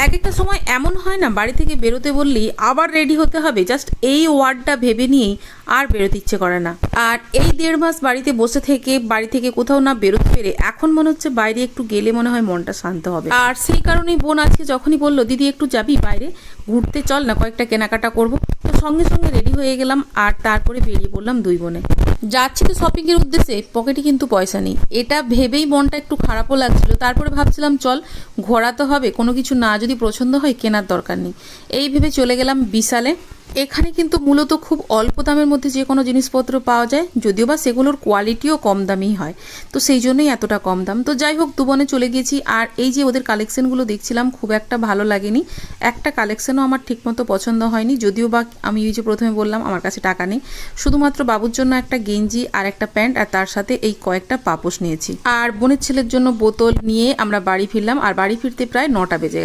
এক একটা সময় এমন হয় না, বাড়ি থেকে বেরোতে বললেই আবার রেডি হতে হবে, জাস্ট এই ওয়ার্ডটা ভেবে নিয়েই আর বেরোতে ইচ্ছে করে না। আর এই 1.5 মাস বাড়িতে বসে থেকে বাড়ি থেকে কোথাও না বেরোতে পেরে এখন মনে হচ্ছে বাইরে একটু গেলে মনে হয় মনটা শান্ত হবে। আর সেই কারণেই বোন আজকে যখনই বললো দিদি একটু যাবি বাইরে ঘুরতে, চল না কয়েকটা কেনাকাটা করব, তো সঙ্গে সঙ্গে রেডি হয়ে গেলাম আর তারপরে বেরিয়ে পড়লাম দুই বোনে। যাচ্ছি তো শপিংয়ের উদ্দেশ্যে, পকেটে কিন্তু পয়সা নেই, এটা ভেবেই মনটা একটু খারাপও লাগছিল। তারপরে ভাবছিলাম চল ঘোরা তো হবে, কোনো কিছু না যদি পছন্দ হয় কেনার দরকার নেই, এই ভেবে চলে গেলাম বিশালে। এখানে কিন্তু মূলত খুব অল্প দামের মধ্যে যে কোনো জিনিসপত্র পাওয়া যায়, যদিও বা সেগুলোর কোয়ালিটিও কম দামেই হয়, তো সেই জন্যই এতটা কম দাম। তো যাই হোক, দুবনে চলে গেছি। আর এই যে ওদের কালেকশনগুলো দেখছিলাম খুব একটা ভালো লাগেনি, একটা কালেকশনও আমার ঠিকমতো পছন্দ হয়নি, যদিও বা আমি ওই যে প্রথমে বললাম আমার কাছে টাকা নেই, শুধুমাত্র বাবুর জন্য একটা গেঞ্জি আর একটা প্যান্ট আর তার সাথে এই কয়েকটা পাপোশ নিয়েছি। আর বোনের ছেলের জন্য বোতল নিয়ে আমরা বাড়ি ফিরলাম, আর বাড়ি ফিরতে প্রায় 9টা বেজে গেছে।